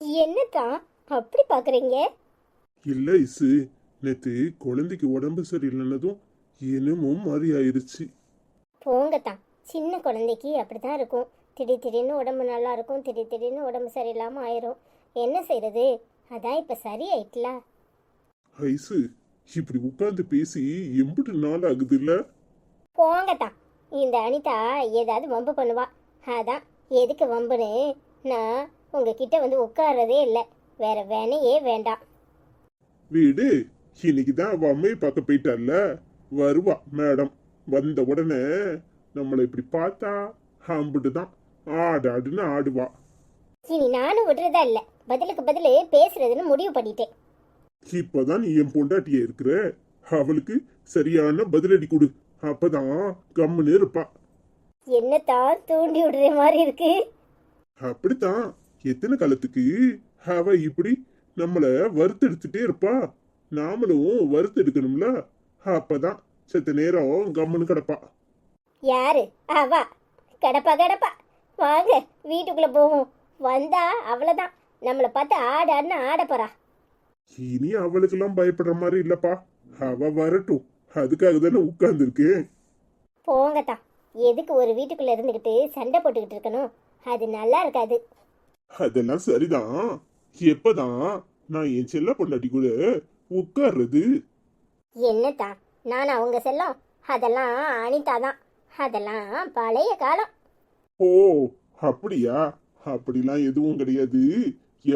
என்னதான் அப்படி பாக்குறீங்க? இல்ல இசு, நேத்து குழந்தைக்கு உடம்பு சரியில்லைன்னதும் என்னமோ மாதிரி ஆயிருச்சு. போங்கத்தான். சின்ன குழந்தைக்கு அப்படித்தான் இருக்கும். திடீர் திடீர்னு உடம்பு நல்லா இருக்கும், திடீர் திடீர்னு உடம்பு சரியில்லாம ஆயிரும். என்ன செய்யறது? அதான் இப்ப சரியாயிட்டல. ஐசு, இப்படி உட்கார்ந்து பேசி எம்பிட்டு நாள் ஆகுது இல்ல? போங்கத்தான். இந்த அனிதா ஏதாவது வம்பு பண்ணுவா. அதான் எதுக்கு வம்புன்னு நான் உங்ககிட்ட வந்து உட்கார்றதே இல்லை. வேற வேணையே வேண்டாம். வீடு இன்னைக்குதான் அவ அம்மையை பார்க்க போயிட்டால, வருவா மேடம். வந்த உடனே நம்மளை இப்படி பார்த்தா அம்பிட்டுதான் ஆடாடுன்னு ஆடுவா. இனி நானும் விடுறதா இல்லை. பதிலுக்கு பதில் பேசுறதுன்னு முடிவு பண்ணிட்டேன். இப்பதான் நீ என் பொண்டாட்டிய இருக்கிற, அவளுக்கு சரியான பதிலடி கொடு. அப்பதான் கம்முன்னு இருப்பா. என்னத்தான் தூண்டி விடுற மாதிரி இருக்கு. அப்படித்தான். எத்தனை காலத்துக்கு அவ இப்படி நம்மள வறுத்தெடுத்துட்டே இருப்பா? நாமளும் வறுத்தெடுக்கணும்ல. அப்பதான் செத்த நேரம் கம்முன்னு கிடப்பா. யாரு அவா? கடப்பா கடப்பா. வாங்க வீட்டுக்குள்ள போவோம். வந்தா அவ்வளவுதான், நம்மளை பார்த்து ஆடான்னு ஆட போறா. இனி அவளுக்கெல்லாம் பயப்படுற மாதிரி இல்லப்பா. அவ வரட்டும், அதுக்காக தானே உட்கார்ந்துருக்கேன். போங்கத்தான். எதுக்கு ஒரு வீட்டுக்குள்ள இருந்துகிட்டு சண்டை போட்டுக்கிட்டு இருக்கணும்? அது நல்லா இருக்காது. அதெல்லாம் சரிதான். எப்பதான் நான் என் செல்ல பொண்டாட்டி கூட உட்கார்றது? என்னத்தான் நான் அவங்க செல்லம்? அதெல்லாம் அனிதா தான். அதெல்லாம் பழைய காலம். ஓ, அப்படியா? அப்படிலாம் எதுவும் கிடையாது.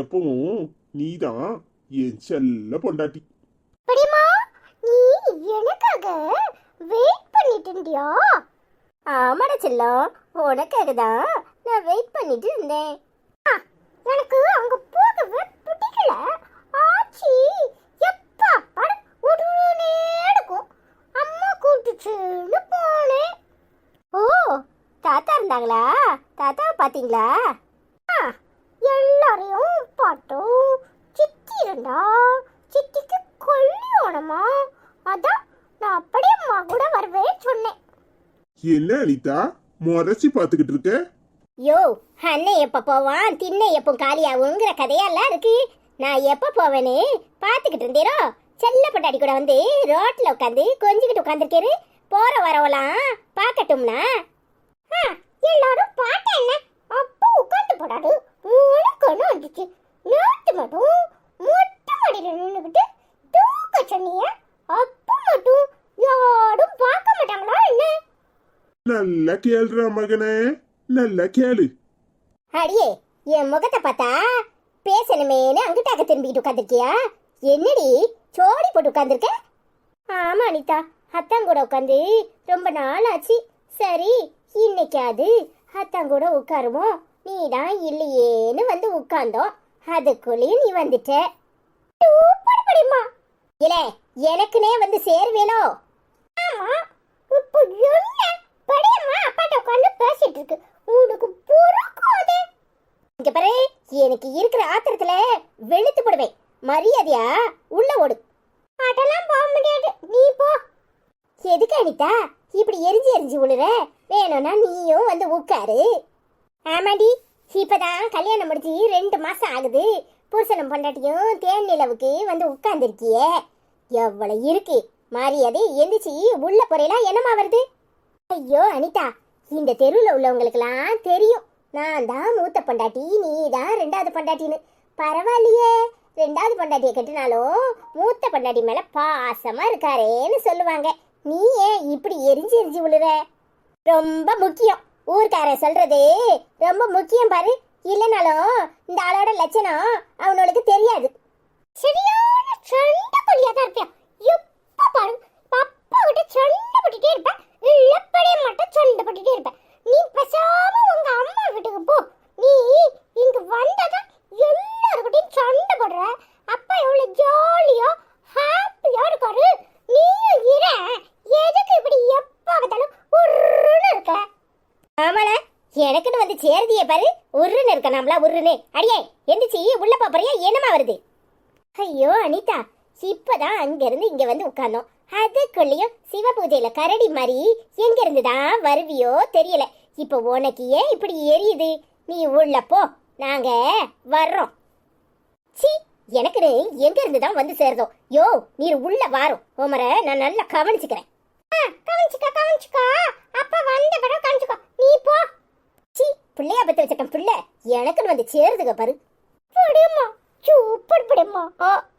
எப்பவும் நீதான் என் செல்ல பொண்டாட்டி. படிமா, நீ எனக்காக வெயிட் பண்ணிட்டு இருந்தியா? ஆமாடா செல்லம், உனக்காக தான் நான் வெயிட் பண்ணிட்டு இருந்தேன். எனக்கு அங்க போகவே பிடிக்கல. ஆச்சி எப்பா படம் உடனே எடுக்கும். அம்மா கூப்பிட்டுச்சுன்னு போனேன். ஓ, தாத்தா இருந்தாங்களா? தாத்தாவை பார்த்தீங்களா? எல்லாரையும் பார்த்தோம். சித்தி இருந்தா, சித்திக்கு கல்யாணமா? அதான் நான் அப்படியே அம்மா கூட வருவேன் சொன்னேன். என்ன அனிதா முறைச்சி பாத்துக்கிட்டு இருக்க? யோ, அண்ணன் எப்ப போவான், திண்ணை எப்போ காலியாகுங்கிற கதையெல்லாம் இருக்கு. நான் எப்ப போவேன்னு பாத்துக்கிட்டு இருந்தீரோ? செல்ல பொட்டாடி கூட வந்து ரோட்ல உட்காந்து கொஞ்சிக்கிட்டு உட்காந்துருக்கேரு. போற வரவெல்லாம் பாக்கட்டும்னா? எல்லாரும் பாட்டா என்ன அப்ப உட்காந்து போடாது. உனக்கு ஒண்ணு வந்துச்சு. நேற்று மட்டும் மொட்டை மாடியில நின்றுகிட்டு தூக்க சொன்னீங்க. அப்ப மட்டும் யாரும் பார்க்க மாட்டாங்களா என்ன? நல்லா கேளுடா மகனே, நல்லா கேளு. அடியே, என் முகத்தை பார்த்தா பேசணுமேனு அங்கிட்டாக்க திரும்பிக்கிட்டு உட்காந்துருக்கியா? என்னடி சோடி போட்டு உட்காந்துருக்க? ஆமா அனிதா, அத்தான் கூட உட்காந்து ரொம்ப நாள் ஆச்சு. சரி, இன்னைக்காது அத்தான் கூட உட்காருவோம். நீ தான் இல்லையேன்னு வந்து உட்கார்ந்தோம். அதுக்குள்ளேயும் நீ வந்துட்ட. படிமா இல்ல, எனக்குனே வந்து சேருவேனோ? ஆமா, இப்போ என்ன படியம்மா அப்பாட்ட உட்காந்து பேசிட்டு இருக்கு. உனக்கு பொறுக்காதே. இங்க பாரு, எனக்கு இருக்கிற ஆத்திரத்துல வெளுத்து போடுவேன். மரியாதையா உள்ள ஓடு. அதெல்லாம் போக முடியாது, நீ போ. எதுக்கு அனிதா இப்படி எரிஞ்சு எரிஞ்சு விழுற? வேணும்னா நீயும் வந்து உட்காரு. ஆமாடி, இப்பதான் கல்யாணம் முடிச்சு 2 மாசம் ஆகுது. புருஷனும் பொண்டாட்டியும் தேன் நிலவுக்கு வந்து உட்கார்ந்துருக்கியே. எவ்வளவு இருக்கு மரியாதை. எந்திரிச்சு உள்ள போறேலாம் என்னமா வருது? ஐயோ அனிதா, இந்த தெருவில் உள்ளவங்களுக்கெல்லாம் தெரியும் நான் தான் மூத்த பொண்டாட்டி, நீ தான் 2வது பொண்டாட்டின்னு. பரவாயில்லையே, 2வது பொண்டாட்டியை கட்டினாலும் மூத்த பொண்டாட்டி மேல பாசமா இருக்காரேன்னு சொல்லுவாங்க. நீ ஏன் இப்படி எரிஞ்சு எரிஞ்சு விழுற? ரொம்ப முக்கியம். ஊர்க்காரன் சொல்றது ரொம்ப முக்கியம் பாரு. இல்லைனாலும் இந்த ஆளோட லட்சணம் அவனுக்கு தெரியாது. சரியான சண்டை கொள்ளியா தான் இருப்பேன். எப்ப பாரு அப்பா கிட்ட சண்டை போட்டுட்டே இருப்பேன். இல்லப்படியே மட்டும் சண்டை போட்டுட்டே இருப்பேன். நீ பேசாம உங்க அம்மா வீட்டுக்கு போ. நீ இங்க வந்தாதான் எல்லாருக்கிட்டையும் சண்டை போடுற. அப்பா எவ்வளவு ஜாலியா ஹாப்பியா இருக்காரு. நீயும் இர, எதுக்கு இப்படி எப்ப பார்த்தாலும் உருன்னு இருக்க? ஆமால, எனக்குன்னு வந்து சேர்தியே பாரு. உருன்னு இருக்க நாமளா உருன்னு. அடியே எந்திரிச்சு உள்ள போறியா? என்னமா வருது? ஐயோ அனிதா, இப்பதான் அங்க இருந்து இங்க வந்து உட்கார்ந்தோம். அதுக்குள்ளயும் சிவ பூஜையில கரடி மாதிரி எங்க இருந்துதான் வருவியோ தெரியல. இப்ப உனக்கு ஏன் இப்படி எரியுது? நீ உள்ள போ, நாங்க வர்றோம். சி எனக்கு எங்க இருந்து தான் வந்து சேருதோ. யோ நீர் உள்ள வாரும் உமர நான் நல்லா கவனிச்சுக்கிறேன். கவனிச்சுக்கா அப்ப வந்த பிறகு கவனிச்சுக்கோ. நீ போ. சி பிள்ளையா பத்த வச்சிருக்கேன் பிள்ளை எனக்குன்னு வந்து சேருதுங்க பாரு. படியம்மா சூப்பர் படியம்மா.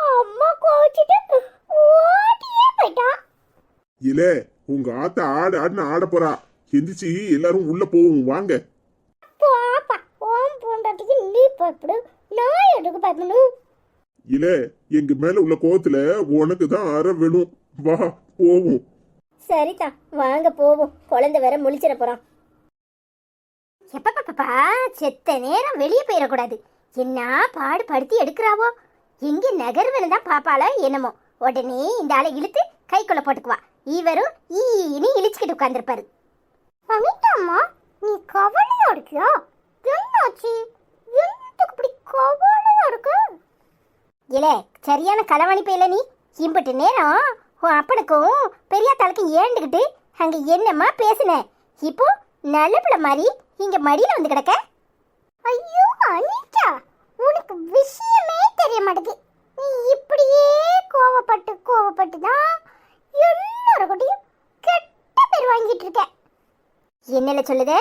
அம்மா கோச்சிட்டு ஓடியே போயிட்டா. இல்ல உங்க ஆத்தா ஆடு ஆடுன்னு ஆட போறா. எந்திரிச்சு எல்லாரும் உள்ள போவோம் வாங்க. பாப்பா ஓம் போண்டாட்டிக்கு நீ பயப்படு, நான் எதுக்கு பயப்படணும்? இல்ல எங்க மேல உள்ள கோவத்துல உனக்கு தான் அற வேணும். வா போவோம். சரிதா வாங்க போவோம். குழந்தை வேற முழிச்சிட போறான். எப்பப்பா செத்த நேரம் வெளியே போயிடக்கூடாது. என்ன பாடு படுத்தி எடுக்கிறாவோ. எங்க நகர்வனு தான் பாப்பால என்னமோ. உடனே இந்த ஆளை இழுத்து கைக்குள்ள போட்டுக்குவா. இவரும் ஈனி இழிச்சுக்கிட்டு உட்கார்ந்துருப்பாரு. அனிதாம்மா நீ கவலையா இருக்கியா? என்னாச்சு? என்னத்துக்கு இப்படி கவலையா இருக்கு? இல்ல சரியான களவாணி போயில நீ. இம்பட்டு நேரம் உன் அப்பனுக்கும் பெரியாத்தாளுக்கும் ஏண்டுக்கிட்டு அங்க என்னம்மா பேசுன. இப்போ நல்ல பிள்ளை மாதிரி இங்க மடியில வந்து கிடக்க. ஐயோ அனிதா உனக்கு விஷயமே தெரிய மாட்டேங்குது. நீ இப்படியே கோவப்பட்டு தான் எல்லாரும் கெட்ட பேர் வாங்கிட்டு இருக்க. என்னல சொல்லுத?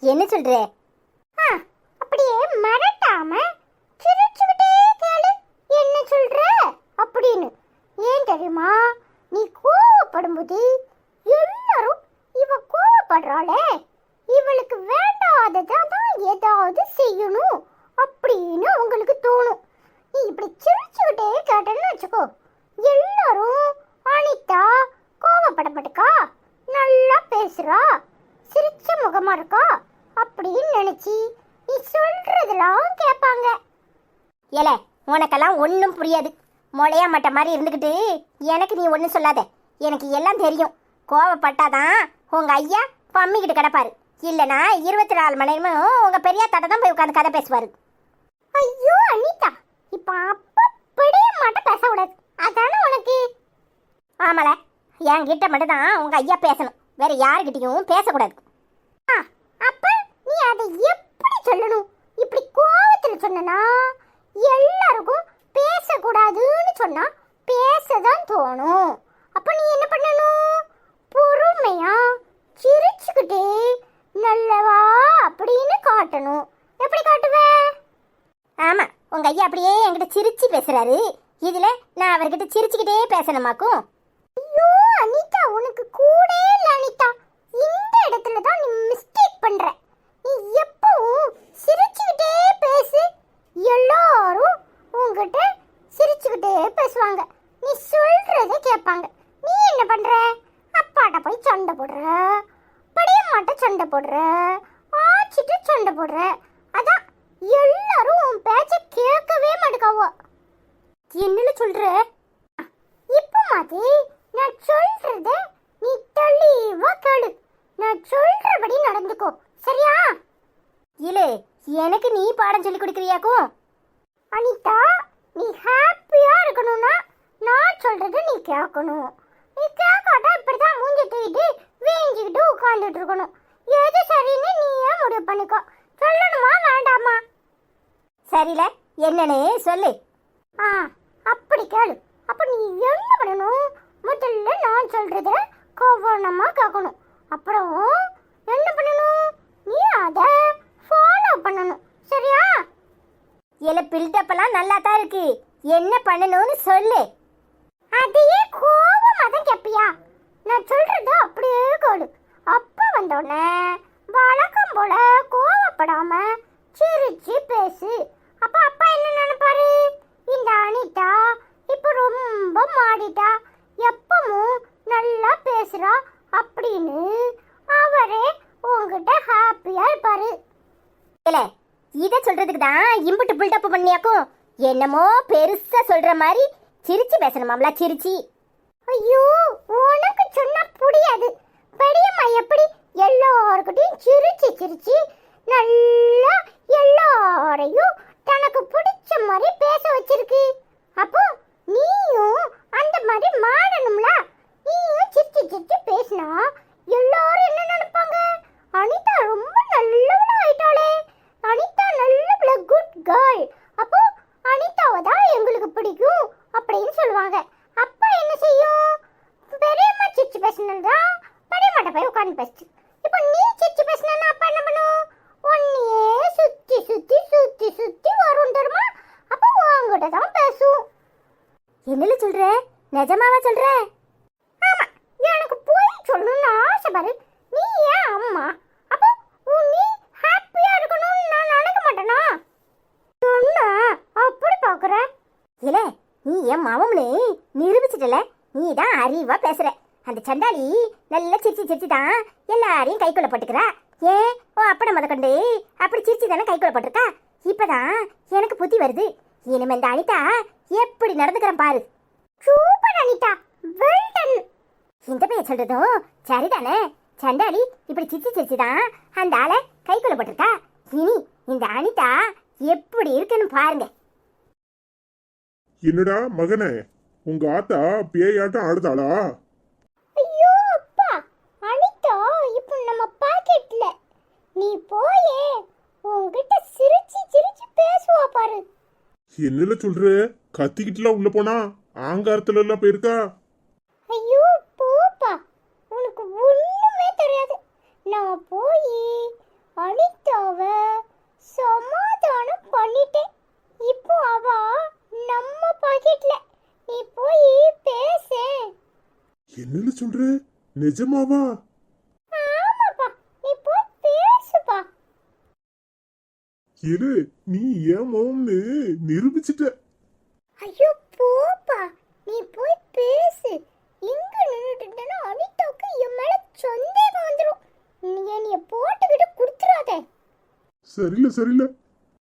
என்ன சொல்ற? அப்படியே மறட்டாம சிரிச்சுக்கிட்டே கேளு என்ன சொல்ற அப்படின்னு. ஏன் தெரியுமா? நீ கோவப்படும்போது எல்லாரும் இவ கோவப்படுறாளே இவளுக்கு வேண்டாததான் ஏதாவது செய்யணும் அப்படின்னு உங்களுக்கு தோணும். நீ இப்படி சிரிச்சுக்கிட்டே கேட்டேன்னு வச்சுக்கோ, எல்லாரும் அனிதா கோவப்படப்பட்டுக்கா, நல்லா பேசுறா, சிரிச்ச முகமா இருக்கா அப்படின்னு நினைச்சி நீ சொல்றதெல்லாம் கேட்பாங்க. ஏல உனக்கெல்லாம் ஒன்றும் புரியாது. மொளையா மட்ட மாதிரி இருந்துக்கிட்டு எனக்கு நீ ஒன்றும் சொல்லாத. எனக்கு எல்லாம் தெரியும். கோவப்பட்டாதான் உங்க ஐயா பம்மிக்கிட்டு கிடப்பாரு. இல்லைனா 24 மணி நேரமும் உங்க பெரிய தாட்டை தான் போய் உட்காந்து கதை பேசுவாரு. ஐயோ அனிதா இப்ப அப்படியே மாட்ட பேசக்கூடாது அதானே உனக்கு? ஆமால என்கிட்ட மட்டும் தான் உங்க ஐயா பேசணும், வேற யாருக்கிட்டையும் பேசக்கூடாது. அப்ப நீ அதை எப்படி சொல்லணும்? இப்படி கோவத்துல சொன்னா எல்லாருக்கும் பேசக்கூடாதுன்னு சொன்னா பேசதான் தோணும். அப்ப நீ என்ன பண்ணணும்? பொறுமையா சிரிச்சுக்கிட்டே நல்லவா அப்படின்னு காட்டணும். எப்படி காட்டுவ? ஆமா உங்க ஐயா அப்படியே என்கிட்ட சிரிச்சு பேசுறாரு. இதுல நான் அவர்கிட்ட சிரிச்சுக்கிட்டே பேசணுமாக்கும்? ஐயோ அனிதா உனக்கு கூட இல்ல அனிதா. இந்த இடத்துல தான் நீ மிஸ்டேக் பண்ற. நீ எப்பவும் சிரிச்சுக்கிட்டே பேசு. எல்லாரும் உங்ககிட்ட சிரிச்சுக்கிட்டே பேசுவாங்க. நீ சொல்றத கேட்பாங்க. நீ என்ன பண்ற? அப்பாட்ட போய் சண்டை போடுற, படியம்மாட்ட சண்டை போடுற, ஆச்சிட்டு சண்டை போடுற. அதான் எல்லாரும் உன் பேச்ச கேட்கவே மாட்டேக்காவோ. என்னன்னு சொல்ற? இப்ப மாதிரி நான் சொல்றத நீ தெளிவா கேளு. நான் சொல்றபடி நடந்துக்கோ சரியா? இல்ல எனக்கு நீ பாடம் சொல்லி கொடுக்கறியாக்கும்? அனிதா நீ ஹாப்பியா இருக்கணும்னா நான் சொல்றத நீ கேட்கணும். நீ கேட்காட்டா இப்படிதான் மூஞ்சி தூக்கிட்டு வீஞ்சிக்கிட்டு உட்காந்துட்டு இருக்கணும். எது சரின்னு நீயே முடிவு பண்ணிக்கோ. சொல்லணுமா வேண்டாமா? சரில என்னன்னு சொல்லு. அப்படி கேளு. அப்ப நீ என்ன பண்ணணும்? முதல்ல நான் சொல்றத கவனமா கேட்கணும். அப்புறம் என்ன பண்ணணும்? நீ அத ஃபாலோ பண்ணணும் சரியா? இல்ல பில்டப் எல்லாம் நல்லா தான் இருக்கு. என்ன பண்ணணும்னு சொல்லு. அதையே கோவமா தான் கேப்பியா? நான் சொல்றது அப்படியே கேளு. அப்ப வந்தோடனே வழக்கம் போல கோவப்படாம சிரிச்சு பேசு. அப்ப அப்பா என்ன நினைப்பாரு? இந்த அனிதா இப்ப ரொம்ப மாடிட்டா, எப்பவும் நல்லா பேசுறா அப்படின்னு அவரே உங்ககிட்ட ஹாப்பியா இருப்பாரு. இல்ல இத சொல்றதுக்கு தான் இம்புட்டு பில்டப் பண்ணியாக்கும். என்னமோ பெருசா சொல்ற மாதிரி சிரிச்சு பேசணுமாம்ல சிரிச்சி. ஐயோ உனக்கு சொன்னா புரியாது. பெரியம்மா எப்படி எல்லார்கிட்டையும் சிரிச்சு நல்லா எல்லாரையும் தனக்கு பிடிச்ச மாதிரி பேச வச்சிருக்கு. அப்போ நீயும் அந்த மாதிரி மாறணும்ல. நீயும் சிரிச்சு பேசினா எல்லாரும் என்ன நினைப்பாங்க? அனிதா ரொம்ப நல்லவளா ஆயிட்டாளே, அனிதா நல்ல குட் கேர்ள். அப்போ அனிதாவை தான் மக. அப்பா என்ன செய்யும்? பெரியம்மா சிரிச்சு பேசினா பெரியம்மாட்ட போய் உட்காந்து பேசு. இப்போ நீ சிரிச்சு பேசினா அப்பா என்ன பண்ணும்? ஒன்னையே சுத்தி சுத்தி சுத்தி சுத்தி வரும் தெரியுமா? அப்போ உங்ககிட்ட தான் பேசும். என்னல சொல்ற? நிஜமாவா சொல்ற? ஆமா, எனக்கு போய் சொல்லணும்னு ஆசை பாரு. நீ ஏன் அம்மா? அப்போ நீ ஹாப்பியா இருக்கணும்னு நான் நினைக்க மாட்டேனா? என்ன அப்படி பாக்குற? இல்ல, நீ என் மாமம்னு நிரூபிச்சிட்டல. நீ தான் அறிவா பேசுற. அந்த சண்டாளி நல்லா சிரிச்சு சிரிச்சு தான் எல்லாரையும் கைக்குள்ள போட்டுக்கிறா. ஏன் அப்பட முதற்கொண்டு அப்படி சிரிச்சு தானே கைக்குள்ள போட்டிருக்கா. இப்பதான் எனக்கு புத்தி வருது. இனிமே இந்த அனிதா எப்படி நடந்துக்கிறேன் பாரு. Super Anitha, well done. இந்த பையன் சொல்றதும் சரிதானே. சண்டாளி இப்படி சிரிச்சு சிரிச்சு தான் அந்த ஆளை கைக்குள்ள போட்டிருக்கா. இனி இந்த அனிதா எப்படி இருக்குன்னு பாருங்க. என்னடா மகனே, உங்க ஆத்தா பேயாட்டம் ஆடுதாளா? ஐயோ அப்பா, அனிதா இப்போ நம்ம பாக்கெட்ல. நீ போயே உன்கிட்ட சிரிச்சு சிரிச்சு பேசுவா பாரு. என்னல சொல்ற? கத்திக்கிட்டுலாம் உள்ள போனா ஆங்காரத்துல எல்லாம் போயிருக்கா? ஐயோ போப்பா, உனக்கு ஒண்ணுமே தெரியாது. நான் போய் அனிதாவை சமாதானம் பண்ணிட்டேன். இப்போ அவ நம்ம பாக்கெட்ல. நீ போய் பேசு. என்னல சொல்ற? நிஜமாவா? ஆமாப்பா, நீ போய் பேசுப்பா. இரு, நீ ஏன் மோம்னு நிரூபிச்சிட்ட. ஐயோ போப்பா, நீ போய் பேசு. இங்க நின்னுட்டுனா அனிதாக்கு என் மேல சந்தேகம் வந்துரும். நீ என்னைய போட்டுக்கிட்டு குடுத்துறாதே. சரியில்ல சரியில்ல.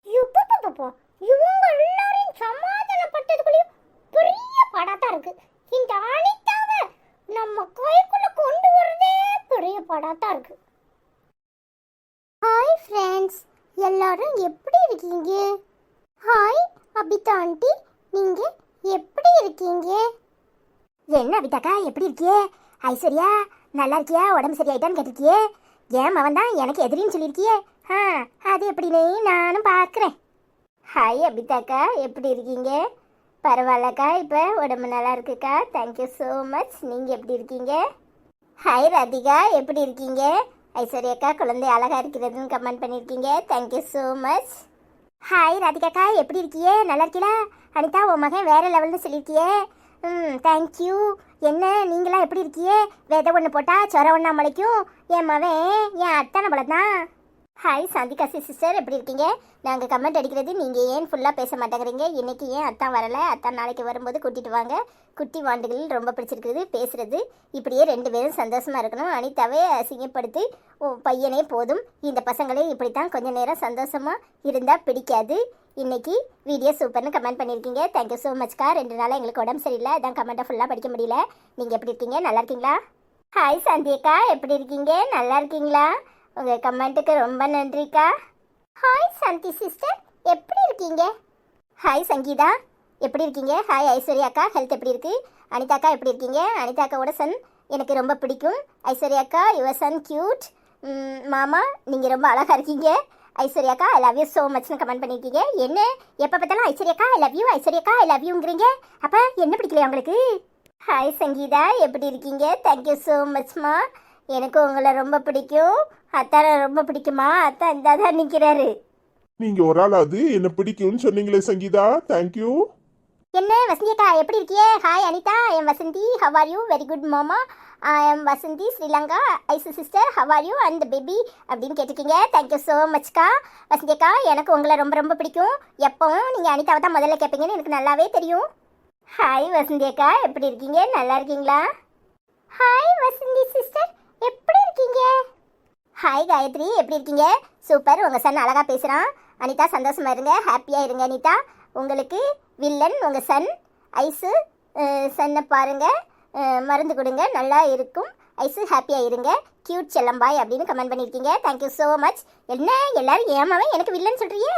யுப்பப்பப்பப்பா, இவங்க எல்லாரையும் சமாதானப்படுத்துறதுக்குள்ளேயும் பெரிய படாத்தா இருக்கு. இந்த அனிதாவை நம்ம கைக்குள்ள கொண்டு வரதே பெரிய படாத்தா இருக்கு. ஹாய் ஃப்ரெண்ட்ஸ், எல்லாரும் எப்படி இருக்கீங்க? ஹாய் அபிதா ஆண்டி, நீங்க எப்படி இருக்கீங்க? என்ன அபிதாக்கா, எப்படி இருக்கியே? ஐஸ்வர்யா நல்லா இருக்கியா? உடம்பு சரியாயிட்டான்னு கேட்டிருக்கியே. ஏன் அவன் தான் எனக்கு எதிரின்னு சொல்லியிருக்கியே. அது எப்படின்னு நானும் பார்க்குறேன். ஹாய் அபிதாக்கா, எப்படி இருக்கீங்க? பரவாயில்லக்கா, இப்போ உடம்பு நல்லா இருக்குக்கா. Thank you so much. நீங்கள் எப்படி இருக்கீங்க? ஹாய் ராதிகா, எப்படி இருக்கீங்க? ஐஸ்வர்யாக்கா குழந்தை அழகாக இருக்கிறதுன்னு கமெண்ட் பண்ணியிருக்கீங்க. Thank you so much. ஹாய் ராதிகாக்கா, எப்படி இருக்கியே? நல்லா இருக்கீங்களா? அனிதா உன் மகன் வேறு லெவல்னு சொல்லியிருக்கியே. தேங்க்யூ. என்ன நீங்களாம் எப்படி இருக்கியே? விதை ஒன்று போட்டால் சொர ஒன்றா முளைக்கும். என் மகன் என் அத்தான பழம் தான். ஹாய் சாந்திகாசி சிஸ்டர், எப்படி இருக்கீங்க? நாங்கள் கமெண்ட் அடிக்கிறது நீங்கள் ஏன் ஃபுல்லாக பேச மாட்டேங்கிறீங்க? இன்றைக்கி ஏன் அத்தான் வரலை? அத்தான் நாளைக்கு வரும்போது கூட்டிகிட்டு வாங்க. குட்டி வாண்டுகள் ரொம்ப பிடிச்சிருக்குது பேசுகிறது. இப்படியே ரெண்டு பேரும் சந்தோஷமாக இருக்கணும். அனிதாவே அசிங்கப்படுத்தி பையனே போதும். இந்த பசங்களே இப்படித்தான் கொஞ்ச நேரம் சந்தோஷமாக இருந்தால் பிடிக்காது. இன்னைக்கு வீடியோ சூப்பர்னு கமெண்ட் பண்ணியிருக்கீங்க. Thank you so மச்க்கா. 2 நாளாக எங்களுக்கு உடம்பு சரியில்லை, அதான் கமெண்ட்டை ஃபுல்லாக படிக்க முடியல. நீங்கள் எப்படி இருக்கீங்க? நல்லா இருக்கீங்களா? ஹாய் சாந்தியக்கா, எப்படி இருக்கீங்க? நல்லா இருக்கீங்களா? உங்கள் கமெண்ட்டுக்கு ரொம்ப நன்றிக்கா. ஹாய் சாந்தி சிஸ்டர், எப்படி இருக்கீங்க? ஹாய் சங்கீதா, எப்படி இருக்கீங்க? ஹாய் ஐஸ்வர்யாக்கா, ஹெல்த் எப்படி இருக்குது? அனிதாக்கா எப்படி இருக்கீங்க? அனிதாக்காவோட சன் எனக்கு ரொம்ப பிடிக்கும். ஐஸ்வர்யாக்கா யுவர் சன் க்யூட். மாமா நீங்கள் ரொம்ப அழகாக இருக்கீங்க. ஐஸ்வர்யாக்கா ஐ லவ் யூ ஸோ மச்னு கமெண்ட் பண்ணியிருக்கீங்க. என்ன எப்போ பார்த்தாலும் ஐஸ்வர்யாக்கா ஐ லவ் யூ, ஐஸ்வர்யாக்கா ஐ லவ் யூங்கிறீங்க. அப்போ என்ன பிடிக்கலையா உங்களுக்கு? ஹாய் சங்கீதா, எப்படி இருக்கீங்க? தேங்க்யூ ஸோ மச்மா. எனக்கு உங்களை ரொம்ப பிடிக்கும். அத்தானை ரொம்ப பிடிக்குமா? அத்தான் இந்த தான் நிற்கிறாரு. நீங்க ஒரு ஆளாவது என்ன பிடிக்கும்னு சொன்னீங்களே சங்கீதா, தேங்க்யூ. என்ன வசந்தியக்கா எப்படி இருக்கியே? Hi Anitha, I am Vasanthi, how are you? Very good மாமா. I am Vasanthi Sri Lanka. Aishu sister how are you and baby அப்படின்னு கேட்டிருக்கீங்க. Thank you so மச்க்கா. வசந்தியக்கா, எனக்கு உங்களை ரொம்ப ரொம்ப பிடிக்கும். எப்பவும் நீங்கள் அனிதாவை தான் முதல்ல கேட்பீங்கன்னு எனக்கு நல்லாவே தெரியும். ஹாய் வசந்தியக்கா, எப்படி இருக்கீங்க? நல்லா இருக்கீங்களா? ஹாய் வசந்தி சிஸ்டர், எப்படி இருக்கீங்க? ஹாய் காயத்ரி, எப்படி இருக்கீங்க? சூப்பர், உங்கள் சன் அழகாக பேசுகிறான். அனிதா சந்தோஷமா இருங்க, ஹாப்பியாக இருங்க. அனிதா உங்களுக்கு வில்லன் உங்கள் சன் ஐஸு. சன்னை பாருங்கள், மருந்து கொடுங்க, நல்லா இருக்கும். ஐஸு ஹாப்பியாக இருங்க, க்யூட் செல்லம்பாய் அப்படின்னு கமெண்ட் பண்ணியிருக்கீங்க. Thank you so much. என்ன எல்லாரும் ஏமாவே எனக்கு வில்லன் சொல்கிறியே?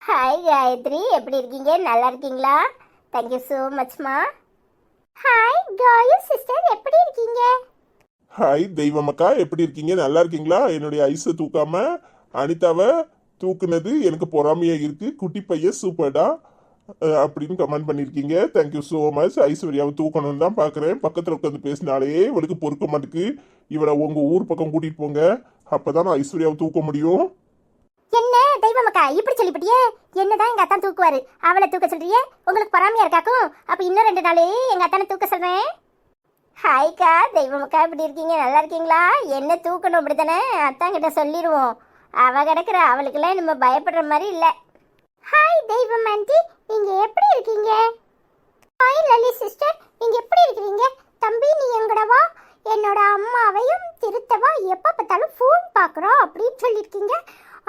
ஹாய் காயத்ரி, எப்படி இருக்கீங்க? நல்லா இருக்கீங்களா? தேங்க்யூ ஸோ மச்மா. ஹாய் காயு சிஸ்டர், எப்படி இருக்கீங்க? ஹாய் தெய்வமக்கா, எப்படி இருக்கீங்க? நல்லா இருக்கீங்களா? என்னுடைய ஐஸை தூக்காம அனிதாவை தூக்குனது எனக்கு பொறாமையா இருக்கு. குட்டி பையன் சூப்பர்டா. அப்படின்னு கமெண்ட் பண்ணியிருக்கீங்க. Thank you so much. ஐஸ்வர்யாவை தூக்கணும்னு தான் பார்க்குறேன். பக்கத்தில் உட்காந்து பேசினாலே இவளுக்கு பொறுக்க மாட்டுக்கு. இவளை உங்கள் ஊர் பக்கம் கூட்டிகிட்டு போங்க. அப்போ தான் நான் ஐஸ்வர்யாவை தூக்க முடியும். என்ன தெய்வமக்கா இப்படி சொல்லிவிட்டியே? என்னதான் எங்க அத்தான் தூக்குவாரு, அவளை தூக்க சொல்றியே? உங்களுக்கு பொறாமையா இருக்காக்கும்? அப்ப இன்னும் 2 நாளே எங்க அத்தானை தூக்க சொல்றேன். ஹாய்க்கா, தெய்வமக்கா எப்படி இருக்கீங்க? நல்லா இருக்கீங்களா? என்ன தூக்கணும் அப்படித்தானே? அத்தான் கிட்ட சொல்லிடுவோம். அவ கிடக்குற, அவளுக்கெல்லாம் நம்ம பயப்படுற மாதிரி இல்லை. ஹாய் தெய்வம் ஆண்டி, நீங்க எப்படி இருக்கீங்க? ஹாய் லலி சிஸ்டர், நீங்க எப்படி இருக்கீங்க? தம்பி நீ எங்கடவா? என்னோட அம்மாவையும் திருத்தவா எப்போ பார்த்தாலும் ஃபோன் பார்க்குறோம் அப்படின்னு சொல்லியிருக்கீங்க.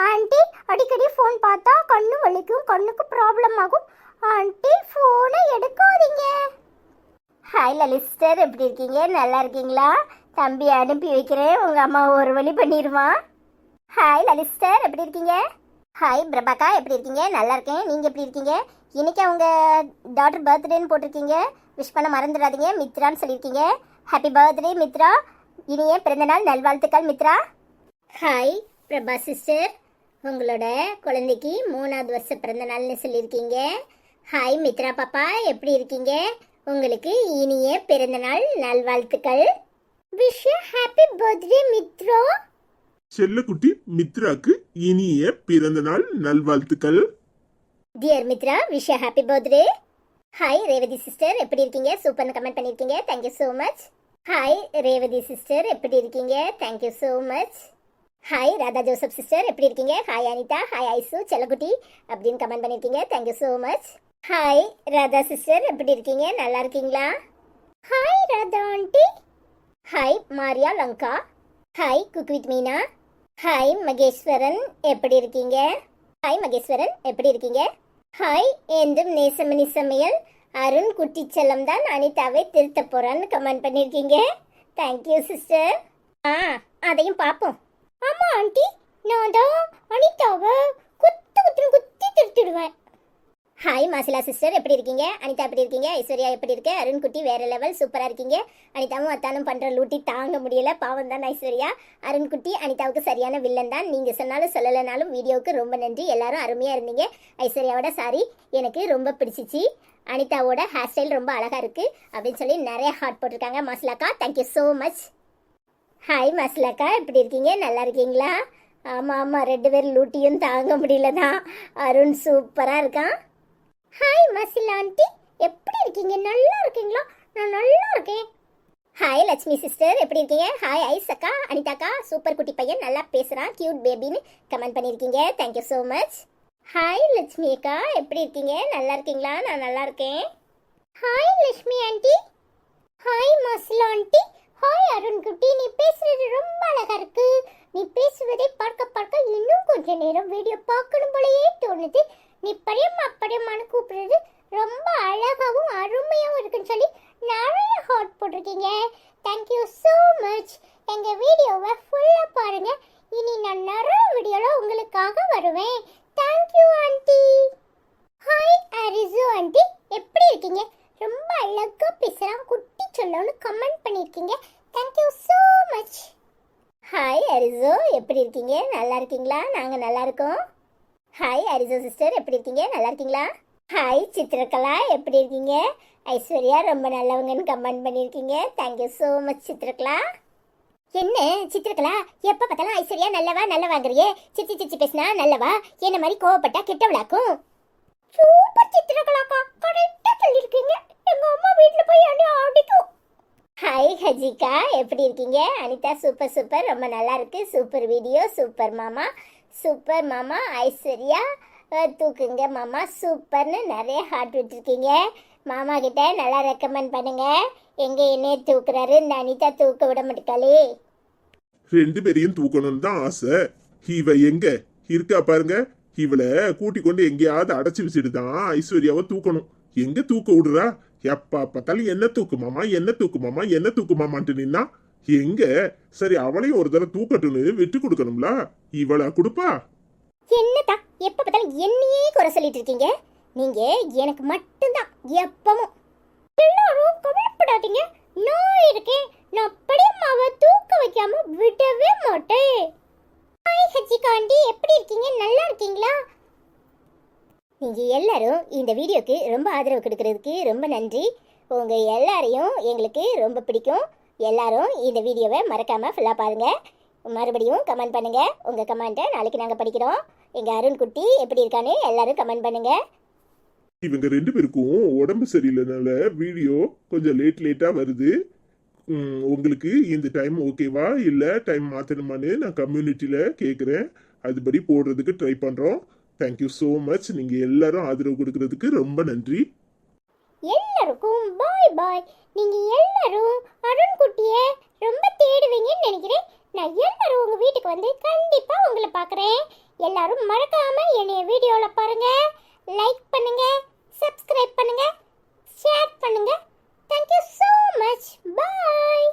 ஆண்டி அடிக்கடி ஃபோன் பார்த்தா கண்ணு வலிக்கும், கண்ணுக்கு ப்ராப்ளம் ஆகும். ஆண்டி ஃபோனை எடுக்காதீங்க. ஹாய் லலி சிஸ்டர், எப்படி இருக்கீங்க? நல்லா இருக்கீங்களா? தம்பி அனுப்பி வைக்கிறேன், உங்கள் அம்மா ஒரு வழி பண்ணிடுவான். ஹாய் லலி சிஸ்டர், எப்படி இருக்கீங்க? ஹாய் பிரபாக்கா, எப்படி இருக்கீங்க? நல்லா இருக்கேன். நீங்கள் எப்படி இருக்கீங்க? இன்னைக்கு அவங்க டாட்டர் பர்த்டேன்னு போட்டிருக்கீங்க. விஷ் பண்ண மறந்துடாதீங்க. மித்ரான்னு சொல்லியிருக்கீங்க. Happy birthday Mithra. இனிய பிறந்தநாள் நல்வாழ்த்துக்கள் மித்ரா. ஹாய் பிரபா சிஸ்டர், உங்களோட குழந்தைக்கு 3வது வருஷம் பிறந்தநாள்னு சொல்லியிருக்கீங்க. ஹாய் மித்ரா பாப்பா, எப்படி இருக்கீங்க? உங்களுக்கு இனிய பிறந்தநாள் நல்வாழ்த்துக்கள். Wish you happy birthday Mithra. செல்லக்குட்டி மித்ராக்கு இனிய பிறந்த நாள் நல்வாழ்த்துக்கள். Dear Mithra, wish you happy birthday. Hi Revathi sister, எப்படி இருக்கீங்க? சூப்பர்னு கமெண்ட் பண்ணியிருக்கீங்க. Thank you so much. Hi Revathi sister, எப்படி இருக்கீங்க? Thank you so much. Hi Radha Joseph sister, எப்படி இருக்கீங்க? ஹாய் அனிதா, ஹாய் ஐசு செல்லக்குட்டி அப்படின்னு கமெண்ட் பண்ணியிருக்கீங்க. Thank you so much. Hi Radha sister, எப்படி இருக்கீங்க? நல்லா இருக்கீங்களா? Hi Radha aunty. ஹாய் மாரியா Lanka. Hi cook with Meena. Hi Maheswaran, எப்படி இருக்கீங்க? ஹாய் மகேஸ்வரன், எப்படி இருக்கீங்க? ஹாய் என்றும் நேசமணி சமையல் அருண் குட்டிச்செல்லம் தான் அனிதாவை திருத்த போறான்னு கமெண்ட் பண்ணியிருக்கீங்க. Thank you sister. அதையும் பார்ப்போம். ஆமா ஆண்டி, நான் தான் அனிதாவை குத்தி திருத்திடுவேன். ஹாய் மாசிலா சிஸ்டர், எப்படி இருக்கீங்க? அனிதா எப்படி இருக்கீங்க? ஐஸ்வர்யா எப்படி இருக்கு? அருண் குட்டி வேற லெவல், சூப்பராக இருக்கீங்க. அனிதாவும் அத்தானும் பண்ணுற லூட்டி தாங்க முடியல, பாவம் தான் ஐஸ்வர்யா. அருண் குட்டி அனிதாவுக்கு சரியான வில்லன் தான். நீங்கள் சொன்னாலும் சொல்லலைனாலும் வீடியோவுக்கு ரொம்ப நன்றி. எல்லாரும் அருமையாக இருந்தீங்க. ஐஸ்வர்யாவோட சாரி எனக்கு ரொம்ப பிடிச்சிச்சு. அனிதாவோட ஹேர் ஸ்டைல் ரொம்ப அழகாக இருக்குது அப்படின்னு சொல்லி நிறைய ஹார்ட் போட்டிருக்காங்க. மாசிலாக்கா தேங்க்யூ ஸோ மச். ஹாய் மாசிலாக்கா, எப்படி இருக்கீங்க? நல்லா இருக்கீங்களா? ஆமாம் 2 பேர் லூட்டியும் தாங்க முடியல தான். அருண் சூப்பராக இருக்கான். ஹாய் மசிலா ஆண்டி, எப்படி இருக்கீங்க? நல்லா இருக்கீங்களா? நான் நல்லா இருக்கேன். ஹாய் லட்சுமி சிஸ்டர், எப்படி இருக்கீங்க? ஹாய் ஐஸ் அக்கா, அனிதாக்கா, சூப்பர் குட்டி பையன் நல்லா பேசுகிறான், கியூட் பேபின்னு கமெண்ட் பண்ணியிருக்கீங்க. Thank you so much. Hi Lakshmi அக்கா, எப்படி இருக்கீங்க? நல்லா இருக்கீங்களா? நான் நல்லா இருக்கேன். Hi Lakshmi aunty. Hi Masila aunty. Hi Arun குட்டி, நீ பேசுறது ரொம்ப அழகா இருக்கு. நீ பேசுவதை பார்க்க பார்க்க இன்னும் கொஞ்ச நேரம் வீடியோ பார்க்கணும் போலயே தோணுது. நீ பரியம்மான்னு கூப்பிடுறது ரொம்ப அழகாவும் அருமையாகவும் இருக்குன்னு சொல்லி நிறைய ஹார்ட் போட்டிருக்கீங்க. Thank you so much. எங்கள் வீடியோவை ஃபுல்லாக பாருங்க. இனி நான் நிறைய வீடியோவில் உங்களுக்காக வருவேன். Thank you aunty. Hi Haris aunty, எப்படி இருக்கீங்க? ரொம்ப அழகாக பேசுகிறான், குட்டி சொல்லணும்னு கமெண்ட் பண்ணியிருக்கீங்க. Thank you so much. Hi Haris, எப்படி இருக்கீங்க? நல்லா இருக்கீங்களா? நாங்கள் நல்லா இருக்கோம். ஹாய் அரிசோ சிஸ்டர், எப்படி இருக்கீங்க? நல்லா இருக்கீங்களா? ஹாய் சித்திரகலா, எப்படி இருக்கீங்க? ஐஸ்வர்யா ரொம்ப நல்லவங்கன்னு கமெண்ட் பண்ணியிருக்கீங்க. Thank you so much Chitrakala. என்ன சித்திரகலா, எப்போ பார்த்தாலும் ஐஸ்வர்யா நல்லவாங்கிறியே. சிச்சி பேசினா நல்லவா, என்ன மாதிரி கோவப்பட்டா கெட்டவளாக்கும். சூப்பர் சித்திரகலாக்கா, கரெக்டாக சொல்லியிருக்கீங்க. எங்கள் அம்மா வீட்டில் போய் அண்ணி ஆடிக்கும். ஹாய் ஹஜிகா, எப்படி இருக்கீங்க? அனிதா சூப்பர் ரொம்ப நல்லா இருக்கு. சூப்பர் வீடியோ, சூப்பர் மாமா. ஐஸ்வர்யா தூக்குங்க மாமா, சூப்பர்னு நிறைய ஹார்ட் விட்டுருக்கீங்க. மாமா கிட்ட நல்லா ரெக்கமெண்ட் பண்ணுங்க. எங்க என்னைய தூக்குறாரு, இந்த அனிதா தூக்க விட மாட்டேக்காளே. 2 பேரையும் தூக்கணும்னு தான் ஆசை. இவ எங்க இருக்கா பாருங்க. இவளை கூட்டி கொண்டு எங்கேயாவது அடைச்சி வச்சுட்டு தான் ஐஸ்வர்யாவை தூக்கணும். எங்க தூக்க விடுறா? எப்பா பார்த்தாலும் என்ன தூக்குமாமான்ட்டு நின்னா எங்க? சரி அவளையும் ஒரு தடவை தூக்கட்டுன்னு விட்டு கொடுக்கணும்ல. இவளா கொடுப்பா? என்னதா எப்ப பார்த்தாலும் என்னையே குறை சொல்லிட்டு இருக்கீங்க. நீங்க எனக்கு மட்டும்தான் எப்பவும். எல்லாரும் கவலைப்படாதீங்க, நான் இருக்கேன். நான் படியம்மாவை தூக்க வைக்காம விடவே மாட்டேன். ஹாய் ஹஜிகா ஆண்டி, எப்படி இருக்கீங்க? நல்லா இருக்கீங்களா? நீங்கள் எல்லாரும் இந்த வீடியோக்கு ரொம்ப ஆதரவு கொடுக்கறதுக்கு ரொம்ப நன்றி. உங்கள் எல்லாரையும் எங்களுக்கு ரொம்ப பிடிக்கும். எல்லாரும் இந்த வீடியோவை மறக்காமல் ஃபுல்லாக பாருங்கள். மறுபடியும் கமெண்ட் பண்ணுங்கள். உங்கள் கமெண்ட்டை நாளைக்கு நாங்கள் படிக்கிறோம். எங்கள் அருண் குட்டி எப்படி இருக்கான்னு எல்லாரும் கமெண்ட் பண்ணுங்கள். இவங்க 2 பேருக்கும் உடம்பு சரியில்லைனால வீடியோ கொஞ்சம் லேட்டா வருது. உங்களுக்கு இந்த டைம் ஓகேவா இல்லை டைம் மாற்றணுமான்னு நான் கம்யூனிட்டியில் கேட்குறேன். அதுபடி போடுறதுக்கு ட்ரை பண்ணுறோம். Thank you so much. நீங்கள் எல்லாரும் ஆதரவு கொடுக்கறதுக்கு ரொம்ப நன்றி. எல்லாருக்கும் பாய் பாய். நீங்கள் எல்லாரும் அருண் குட்டியை ரொம்ப தேடுவீங்கன்னு நினைக்கிறேன். நான் எல்லாரும் உங்கள் வீட்டுக்கு வந்து கண்டிப்பாக உங்களை பார்க்குறேன். எல்லாரும் மறக்காமல் என்னைய வீடியோவில் பாருங்கள். லைக் பண்ணுங்கள், சப்ஸ்கிரைப் பண்ணுங்கள், ஷேர் பண்ணுங்கள். Thank you so much. பாய்.